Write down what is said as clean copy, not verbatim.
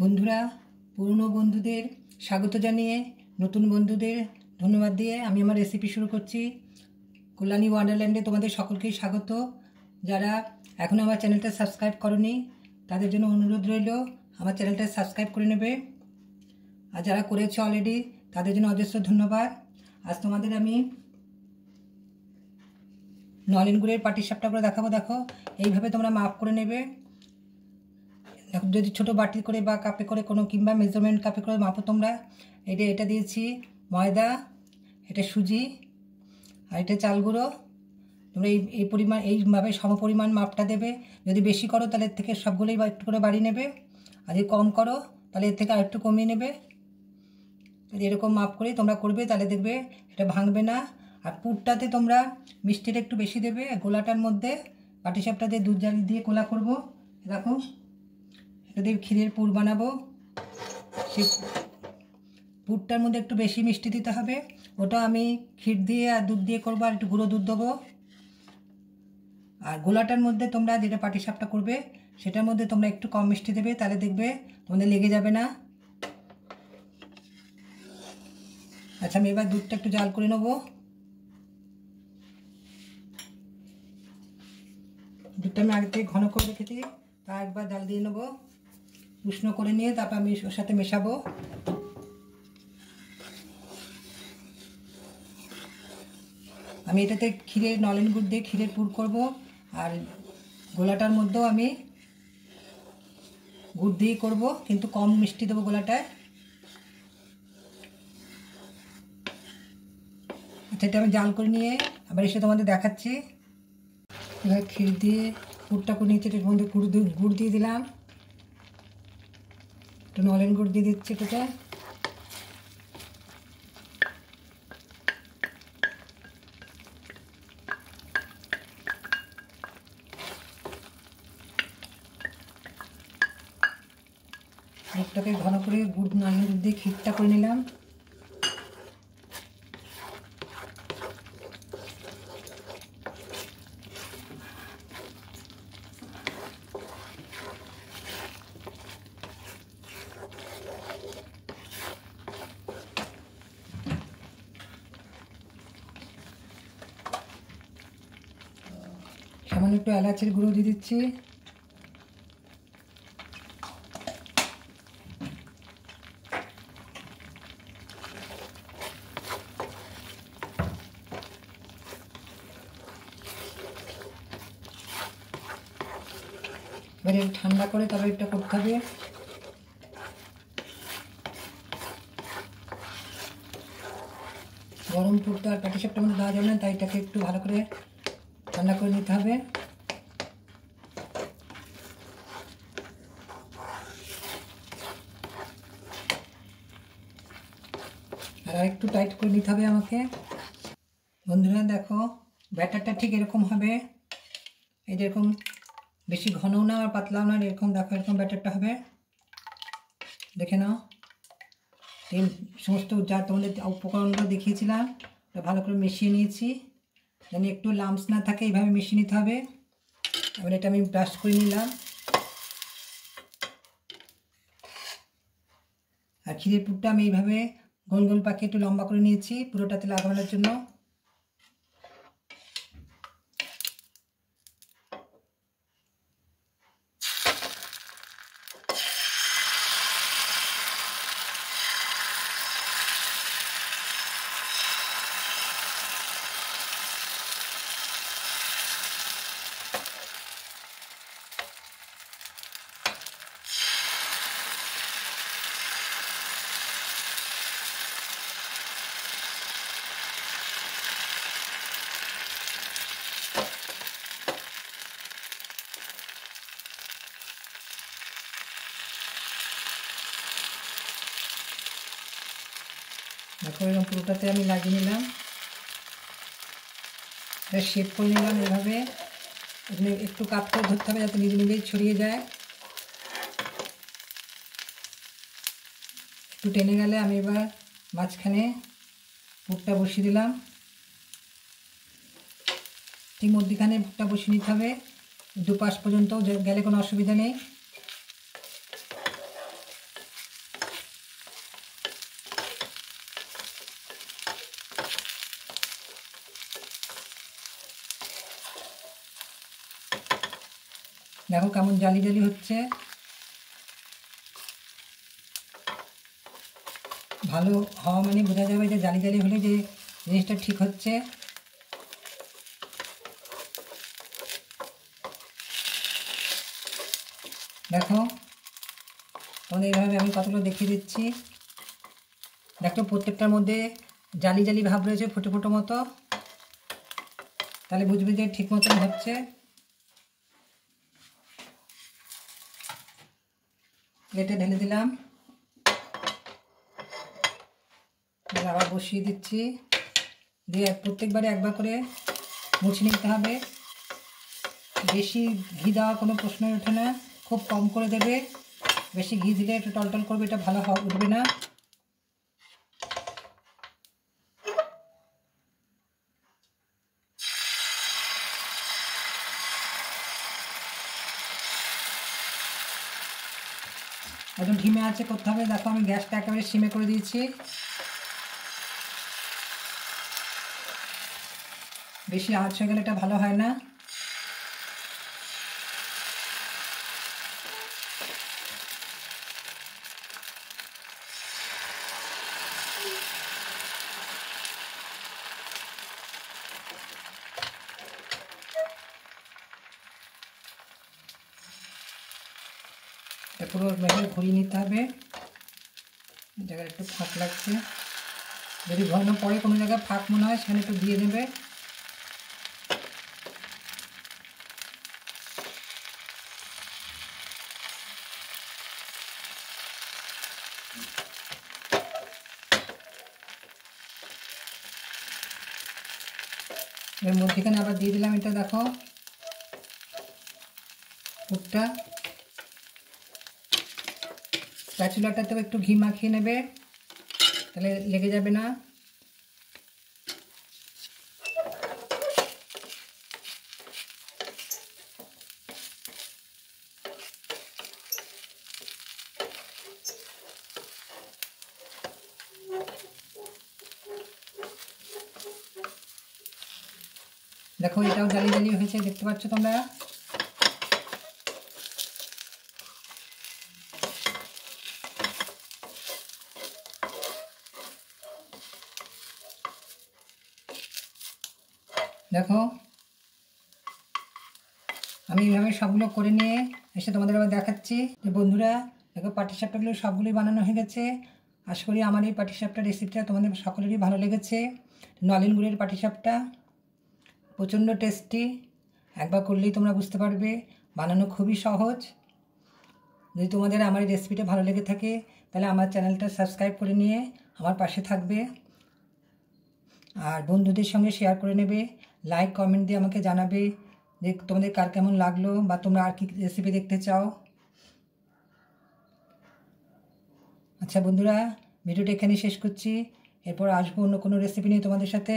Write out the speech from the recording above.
বন্ধুরা, পুরনো বন্ধুদের স্বাগত জানিয়ে নতুন বন্ধুদের ধন্যবাদ দিয়ে আমি আমার রেসিপি শুরু করছি। কল্যাণী ওয়ান্ডারল্যান্ডে তোমাদের সকলকেই স্বাগত। যারা এখনও আমার চ্যানেলটা সাবস্ক্রাইব করনি তাদের জন্য অনুরোধ রইল আমার চ্যানেলটা সাবস্ক্রাইব করে নেবে, আর যারা করেছে অলরেডি তাদের জন্য অজস্র ধন্যবাদ। আজ তোমাদের আমি নলেন গুড়ের পাটিসাপটা করে দেখাবো। দেখো, এইভাবে তোমরা মাপ করে নেবে। যদি ছোটো বাটি করে বা কাপে করে কোনো কিংবা মেজারমেন্ট কাপে করে মাপো তোমরা। এটা দিয়েছি ময়দা, এটা সুজি, আর এটা চাল গুঁড়ো। তোমরা এই পরিমাণ এইভাবে সমপরিমাণ মাপটা দেবে। যদি বেশি করো তাহলে এর থেকে সবগুলোই একটু করে বাড়িয়ে নেবে, আর যদি কম করো তাহলে এর থেকে আরেকটু কমিয়ে নেবে। যদি এরকম মাপ করে তোমরা করবে তাহলে দেখবে এটা ভাঙবে না। আর পুরটাতে তোমরা মিষ্টিটা একটু বেশি দেবে। গোলাটার মধ্যে পাটিসাপটা দিয়ে দুধ জাল দিয়ে গোলা করব। দেখো, এটা দিয়ে ক্ষীরের পুর বানাবো। সেই পুরটার মধ্যে একটু বেশি মিষ্টি দিতে হবে। ওটা আমি ক্ষীর দিয়ে আর দুধ দিয়ে করবো, আর একটু গুঁড়ো দুধ দেবো। আর গোলাটার মধ্যে তোমরা যেটা পাটিসাপটা করবে সেটার মধ্যে তোমরা একটু কম মিষ্টি দেবে, তাহলে দেখবে তোমাদের লেগে যাবে না। আচ্ছা, আমি এবার দুধটা একটু জাল করে নেবো। দুধটা আমি আগে থেকে ঘন করে রেখেছি, তা একবার জাল দিয়ে নেবো। উষ্ণ করে নিয়ে তারপর আমি ওর সাথে মেশাবো। আমি এটাতে ক্ষীরের নলেন গুড় দিয়ে ক্ষীরের পুর করব, আর গোলাটার মধ্যেও আমি গুড় দিয়ে করব, কিন্তু কম মিষ্টি দেবো গোলাটায়। আচ্ছা, এটা আমি জাল করে নিয়ে আবার এসে তোমাদের দেখাচ্ছি। এবার ক্ষীর দিয়ে পুরটা করে নিয়েছি, এটার মধ্যে গুড় দিয়ে দিলাম, একটু নলেন গুড় দিয়ে দিচ্ছি এটাতে। মুখটাকে ঘন করে গুড় নলেন গুড় দিয়ে ক্ষীরটা করে নিলাম। সামান্য একটু এলাচের গুঁড়ো দিয়ে দিচ্ছি। এবারে ঠান্ডা করে তবে এটা করতে হবে। গরম পুরটা আর পাটিসাপটার মধ্যে দেওয়া যাবে না, তাই এটাকে একটু ভালো করে ঠান্ডা করে নিতে হবে। আর একটু টাইট করে নিতে হবে আমাকে। বন্ধুরা দেখো, ব্যাটারটা ঠিক এরকম হবে। এই যেরকম বেশি ঘনও না আর পাতলাও না, এরকম দেখো, এরকম ব্যাটারটা হবে। দেখে নাও, এই সমস্ত যা তোমাদের উপকরণগুলো দেখিয়েছিলাম ভালো করে মিশিয়ে নিয়েছি, যেন একটু লাম্পস না থাকে, এইভাবে মিশিয়ে নিতে হবে। এবার এটা আমি ব্রাশ করে নিলাম। আর ক্ষীরের পুরটা আমি এইভাবে গোল গোল পাকিয়ে একটু লম্বা করে নিয়েছি পুরোটাতে লাগানোর জন্য। দেখো, এরকম পুরোটাতে আমি লাগিয়ে নিলাম, শেপ করে নিলাম এভাবে। এখানে একটু কাট করে ধরতে হবে যাতে নিজে নিজেই ছড়িয়ে যায়। একটু টেনে গেলে আমি এবার মাঝখানে পুরটা বসিয়ে দিলাম। ঠিক মধ্যখানে পুরটা বসিয়ে নিতে হবে, দুপাশ পর্যন্ত গেলে কোনো অসুবিধা নেই। দেখো কেমন জালি জালি হচ্ছে, ভালো হওয়া মানে বোঝা যাবে যে জালি জালি হলে যে জিনিসটা ঠিক হচ্ছে। দেখো তোমাদের এইভাবে আমি কতগুলো দেখিয়ে দিচ্ছি। দেখো প্রত্যেকটার মধ্যে জালি জালি ভাব রয়েছে, ফুটো ফুটো মতো, তাহলে বুঝবে যে ঠিক মতন হচ্ছে। প্লেটে ঢেলে দিলাম, আবার বসিয়ে দিচ্ছি, দিয়ে প্রত্যেকবারে একবার করে মুছে নিতে হবে। বেশি ঘি দেওয়ার কোনো প্রশ্নই ওঠে না, খুব কম করে দেবে। বেশি ঘি দিলে একটু টলটল করবে, এটা ভালো উঠবে না। একদম ধিমে আছে করতে হবে। দেখো আমি গ্যাসটা একেবারে সিমে করে দিয়েছি, বেশি আঁচ হয়ে গেলে এটা ভালো হয় না। পুরো মেঘে ঘুরিয়ে নিতে হবে, জায়গায় একটু ফাঁক লাগছে। যদি ঘোরানোর পরে কোনো জায়গায় ফাঁক মনে হয় সেখানে একটু দিয়ে নেবে। এর মধ্যেখানে আবার দিয়ে দিলাম এটা, দেখো পুরটা। স্প্যাচুলাটাতেও একটু ঘি মাখিয়ে নেবে, তাহলে লেগে যাবে না। দেখো এটাও জালি জালি হয়েছে, দেখতে পাচ্ছ তোমরা। দেখো আমি এইভাবে সবগুলো করে নিয়ে এসে তোমাদের আবার দেখাচ্ছি। যে বন্ধুরা দেখো পাটিসাপটাগুলো সবগুলোই বানানো হয়ে গেছে। আশা করি আমার এই পাটিসাপটা রেসিপিটা তোমাদের সকলেরই ভালো লেগেছে। নলেন গুড়ের পাটিসাপটা প্রচণ্ড টেস্টি, একবার করলেই তোমরা বুঝতে পারবে, বানানো খুবই সহজ। যদি তোমাদের আমার এই রেসিপিটা ভালো লেগে থাকে তাহলে আমার চ্যানেলটা সাবস্ক্রাইব করে নিয়ে আমার পাশে থাকবে, আর বন্ধুদের সঙ্গে শেয়ার করে নেবে। লাইক কমেন্ট দিয়ে আমাকে জানাবে যে তোমাদের কার কেমন লাগলো, বা তোমরা আর কি রেসিপি দেখতে চাও। আচ্ছা বন্ধুরা, ভিডিওটা এখানে শেষ করছি, এরপর আসবো অন্য কোনো রেসিপি নিয়ে তোমাদের সাথে।